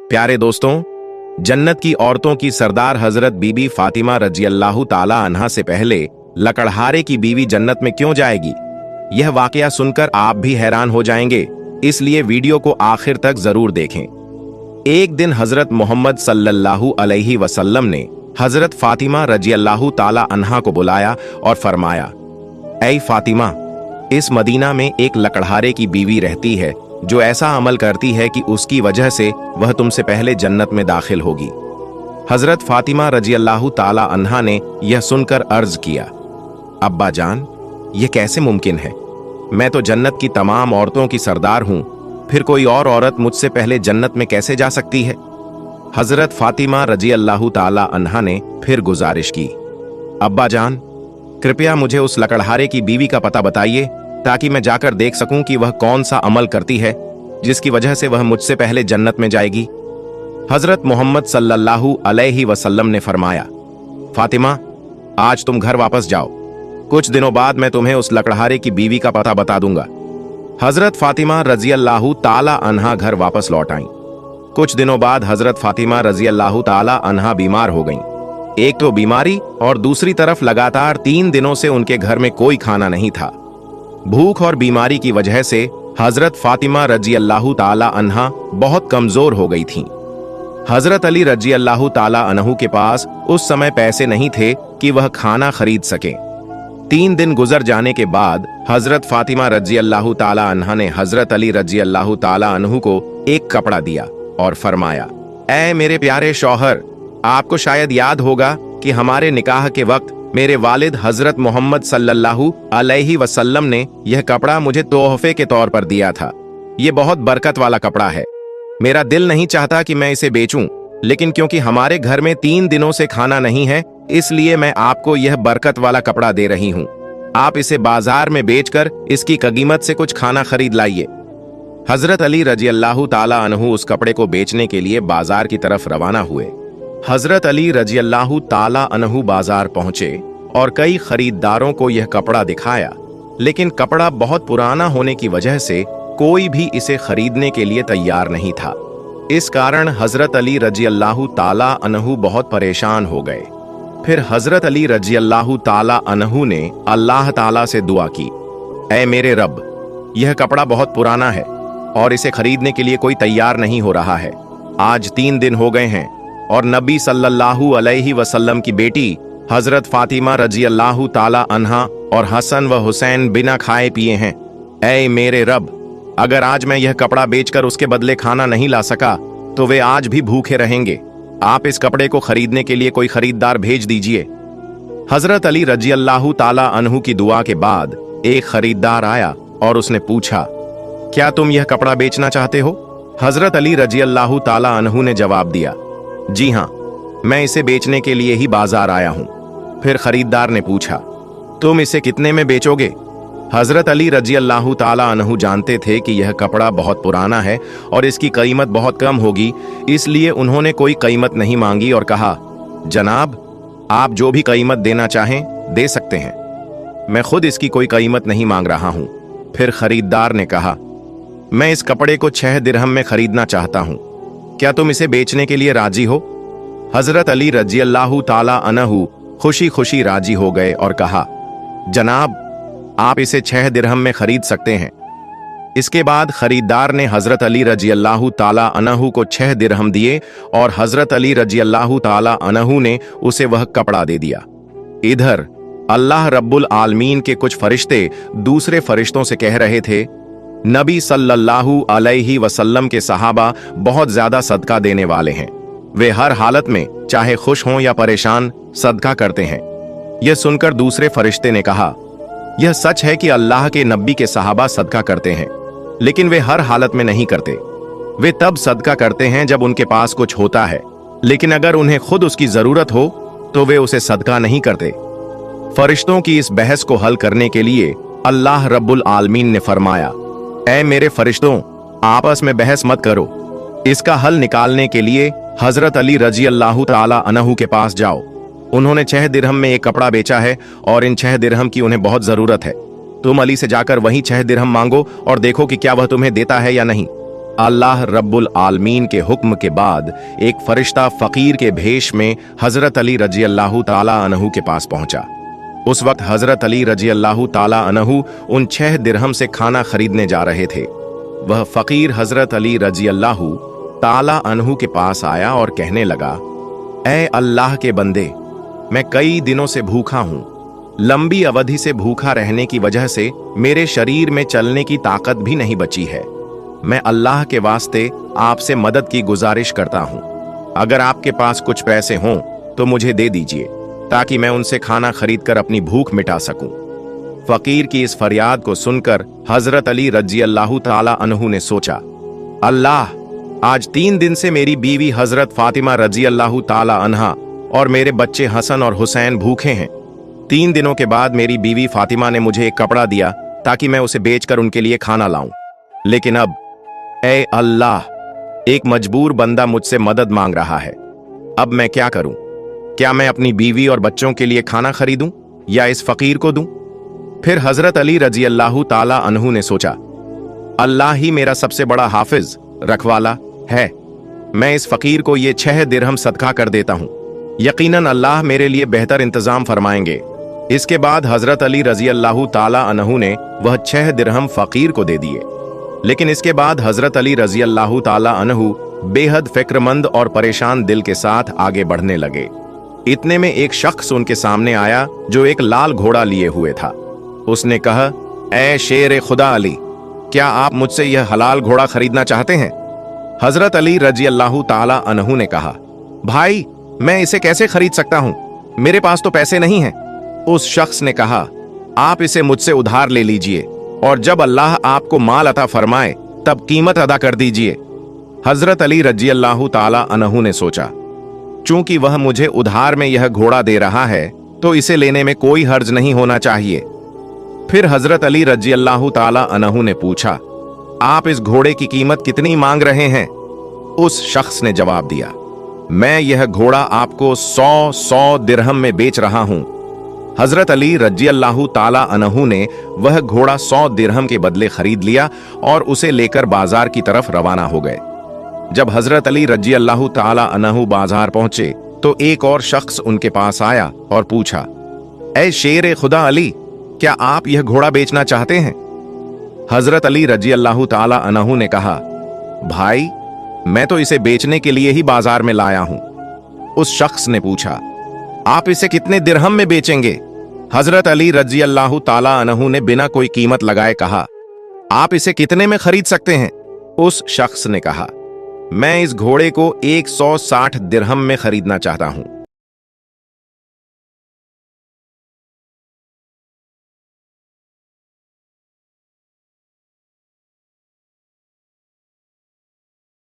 प्यारे दोस्तों, जन्नत की औरतों की सरदार हजरत बीबी फातिमा रजी अल्लाह ताला अन्हा से पहले लकड़हारे की बीवी जन्नत में क्यों जाएगी? यह वाकया सुनकर आप भी हैरान हो जाएंगे, इसलिए वीडियो को आखिर तक जरूर देखें। एक दिन हजरत मोहम्मद सल्लल्लाहु अलैहि वसल्लम ने हजरत फातिमा रजी अल्लाह ताला अन्हा को बुलाया और फरमाया, ऐ फातिमा, इस मदीना में एक लकड़हारे की बीवी रहती है जो ऐसा अमल करती है कि उसकी वजह से वह तुमसे पहले जन्नत में दाखिल होगी। हजरत फातिमा रजी अल्लाह ताला अन्हा ने यह सुनकर अर्ज किया, अब्बा जान, यह कैसे मुमकिन है? मैं तो जन्नत की तमाम औरतों की सरदार हूं, फिर कोई और औरत मुझसे पहले जन्नत में कैसे जा सकती है? हजरत फातिमा रजी अल्लाह ताला अन्हा ने फिर गुजारिश की, अब्बा जान, कृपया मुझे उस लकड़हारे की बीवी का पता बताइए ताकि मैं जाकर देख सकूं कि वह कौन सा अमल करती है जिसकी वजह से वह मुझसे पहले जन्नत में जाएगी। हजरत मोहम्मद सल्लल्लाहु अलैहि वसल्लम ने फरमाया, फातिमा, आज तुम घर वापस जाओ, कुछ दिनों बाद मैं तुम्हें उस लकड़हारे की बीवी का पता बता दूंगा। हजरत फातिमा रजी अल्लाह ताला अन्हा घर वापस लौट आईं। कुछ दिनों बाद हजरत फातिमा रजी अल्लाह ताला अन्हा बीमार हो गईं। एक तो बीमारी और दूसरी तरफ लगातार 3 दिनों से उनके घर में कोई खाना नहीं था। भूख और बीमारी की वजह से हजरत फातिमा रजी अल्लाह ताला अन्हा बहुत कमजोर हो गई थीं। हजरत अली रजी अल्लाह ताला अन्हु के पास उस समय पैसे नहीं थे कि वह खाना खरीद सके। 3 दिन गुजर जाने के बाद हजरत फातिमा रजी अल्लाह ताला अन्हा ने हजरत अली रजी अल्लाह ताला अन्हु को एक कपड़ा दिया और फरमाया, ऐ मेरे प्यारे शौहर, आपको शायद याद होगा कि हमारे निकाह के वक्त मेरे वालिद हजरत मोहम्मद सल्लल्लाहु अलैहि वसल्लम ने यह कपड़ा मुझे तोहफे के तौर पर दिया था। यह बहुत बरकत वाला कपड़ा है। मेरा दिल नहीं चाहता कि मैं इसे बेचूं, लेकिन क्योंकि हमारे घर में 3 दिनों से खाना नहीं है, इसलिए मैं आपको यह बरकत वाला कपड़ा दे रही हूं। आप इसे बाजार में बेचकर इसकी कीमत से कुछ खाना खरीद लाइए। हजरत अली रजी अल्लाह ताला अन्हु उस कपड़े को बेचने के लिए बाजार की तरफ रवाना हुए। हजरत अली रजी अल्लाह ताला अन्हु बाजार पहुंचे और कई खरीदारों को यह कपड़ा दिखाया, लेकिन कपड़ा बहुत पुराना होने की वजह से कोई भी इसे खरीदने के लिए तैयार नहीं था। इस कारण हजरत अली रजी अल्लाह ताला अन्हु बहुत परेशान हो गए। फिर हजरत अली रजी अल्लाह ताला अन्हु ने अल्लाह ताला से दुआ की, ऐ मेरे रब, यह कपड़ा बहुत पुराना है और इसे खरीदने के लिए कोई तैयार नहीं हो रहा है। आज 3 दिन हो गए हैं और नबी सल्लल्लाहु अलैहि वसल्लम की बेटी हजरत फातिमा रजी अल्लाह ताला अन्हा और हसन व हुसैन बिना खाए पिए हैं। ऐ मेरे रब, अगर आज मैं यह कपड़ा बेचकर उसके बदले खाना नहीं ला सका तो वे आज भी भूखे रहेंगे। आप इस कपड़े को खरीदने के लिए कोई खरीदार भेज दीजिए। हजरत अली रजी अल्लाह ताला अन्हु की दुआ के बाद एक खरीदार आया और उसने पूछा, क्या तुम यह कपड़ा बेचना चाहते हो? हजरत अली रजी अल्लाह ताला अन्हु ने जवाब दिया, जी हां, मैं इसे बेचने के लिए ही बाजार आया हूं। फिर खरीदार ने पूछा, तुम इसे कितने में बेचोगे? हजरत अली रजी अल्लाह ताला अन्हु जानते थे कि यह कपड़ा बहुत पुराना है और इसकी कीमत बहुत कम होगी, इसलिए उन्होंने कोई कीमत नहीं मांगी और कहा, जनाब, आप जो भी कीमत देना चाहें दे सकते हैं, मैं खुद इसकी कोई कीमत नहीं मांग रहा हूं। फिर खरीदार ने कहा, मैं इस कपड़े को 6 दिरहम में खरीदना चाहता हूं, क्या तुम इसे बेचने के लिए राजी हो? हजरत अली रजी अल्लाह ताला अन्हु खुशी खुशी राजी हो गए और कहा, जनाब, आप इसे 6 दिरहम में खरीद सकते हैं। इसके बाद खरीदार ने हजरत अली रजी अल्लाह ताला अन्हु को 6 दिरहम दिए और हजरत अली रजी अल्लाह ताला अन्हु ने उसे वह कपड़ा दे दिया। इधर अल्लाह रब्बुल आलमीन के कुछ फरिश्ते दूसरे फरिश्तों से कह रहे थे, नबी सल्लल्लाहु अलैहि वसल्लम के सहाबा बहुत ज्यादा सदका देने वाले हैं। वे हर हालत में चाहे खुश हों या परेशान सदका करते हैं। यह सुनकर दूसरे फरिश्ते ने कहा, यह सच है कि अल्लाह के नबी के सहाबा सदका करते हैं, लेकिन वे हर हालत में नहीं करते। वे तब सदका करते हैं जब उनके पास कुछ होता है, लेकिन अगर उन्हें खुद उसकी जरूरत हो तो वे उसे सदका नहीं करते। फरिश्तों की इस बहस को हल करने के लिए अल्लाह रब्बुल आलमीन ने फरमाया, ऐ मेरे फरिश्तों, आपस में बहस मत करो। इसका हल निकालने के लिए हजरत अली रजी अल्लाह ताला अन्हु के पास जाओ। उन्होंने 6 दिरहम में एक कपड़ा बेचा है और इन 6 दिरहम की उन्हें बहुत जरूरत है। तुम अली से जाकर वही 6 दिरहम मांगो और देखो कि क्या वह तुम्हें देता है या नहीं। अल्लाह रब्बुल आलमीन के हुक्म के बाद एक फरिश्ता फकीर के भेष में हजरत अली रजी अल्लाह ताला अन्हु के पास पहुंचा। उस वक्त हजरत अली रजी अल्लाह ताला अन्हु उन 6 दिरहम से खाना खरीदने जा रहे थे। वह फकीर हजरत अली रजी अल्लाह ताला अन्हु के पास आया और कहने लगा, ऐ अल्लाह के बंदे, मैं कई दिनों से भूखा हूं। लंबी अवधि से भूखा रहने की वजह से मेरे शरीर में चलने की ताकत भी नहीं बची है। मैं अल्लाह के वास्ते आपसे मदद की गुजारिश करता हूं। अगर आपके पास कुछ पैसे हों तो मुझे दे दीजिए ताकि मैं उनसे खाना खरीदकर अपनी भूख मिटा सकूं। फकीर की इस फरियाद को सुनकर हजरत अली रजी अल्लाह ताला अन्हु ने सोचा, अल्लाह, आज 3 दिन से मेरी बीवी हजरत फातिमा रजी अल्लाह ताला अन्हा और मेरे बच्चे हसन और हुसैन भूखे हैं। 3 दिनों के बाद मेरी बीवी फातिमा ने मुझे एक कपड़ा दिया ताकि मैं उसे बेचकर उनके लिए खाना लाऊं। लेकिन अब ऐ अल्लाह, एक मजबूर बंदा मुझसे मदद मांग रहा है। अब मैं क्या करूं? क्या मैं अपनी बीवी और बच्चों के लिए खाना खरीदूं या इस फकीर को दूं? फिर हजरत अली रजी अल्लाह ताला अन्हु ने सोचा, अल्लाह ही मेरा सबसे बड़ा हाफिज रखवाला है। मैं इस फकीर को ये 6 दिरहम सदका कर देता हूं। यकीनन अल्लाह मेरे लिए बेहतर इंतजाम फरमाएंगे। इसके बाद हजरत अली रजी अल्लाह ताला अन्हु ने वह 6 दिरहम फकीर को दे दिए। लेकिन इसके बाद हजरत अली रजी अल्लाह ताला अन्हु बेहद फिक्रमंद और परेशान दिल के साथ आगे बढ़ने लगे। इतने में एक शख्स उनके सामने आया जो एक लाल घोड़ा लिए हुए था। उसने कहा, ऐ शेर खुदा अली, क्या आप मुझसे यह हलाल घोड़ा खरीदना चाहते हैं? हजरत अली रजी अल्लाह ताला अन्हु ने कहा, भाई, मैं इसे कैसे खरीद सकता हूं? मेरे पास तो पैसे नहीं हैं। उस शख्स ने कहा, आप इसे मुझसे उधार ले लीजिए और जब अल्लाह आपको माल अता फरमाए तब कीमत अदा कर दीजिए। हजरत अली रजी अल्लाह ताला अन्हु ने सोचा, चूंकि वह मुझे उधार में यह घोड़ा दे रहा है तो इसे लेने में कोई हर्ज नहीं होना चाहिए। फिर हजरत अली रजी अल्लाह ताला अन्हु ने पूछा, आप इस घोड़े की कीमत कितनी मांग रहे हैं? उस शख्स ने जवाब दिया, मैं यह घोड़ा आपको 100 दिरहम में बेच रहा हूं। हजरत अली रजी अल्लाह ताला अन्हु ने वह घोड़ा 100 दिरहम के बदले खरीद लिया और उसे लेकर बाजार की तरफ रवाना हो गए। जब हजरत अली रजी अल्लाह ताला अन्हु बाजार पहुंचे तो एक और शख्स उनके पास आया और पूछा, ऐ शेर खुदा अली, क्या आप यह घोड़ा बेचना चाहते हैं? हजरत अली रजी अल्लाह ताला अन्हु ने कहा, भाई, मैं तो इसे बेचने के लिए ही बाजार में लाया हूं। उस शख्स ने पूछा, आप इसे कितने दिरहम में बेचेंगे? हजरत अली रजी अल्लाह ताला अन्हु ने बिना कोई कीमत लगाए कहा, आप इसे कितने में खरीद सकते हैं? उस शख्स ने कहा, मैं इस घोड़े को 160 दिरहम में खरीदना चाहता हूं।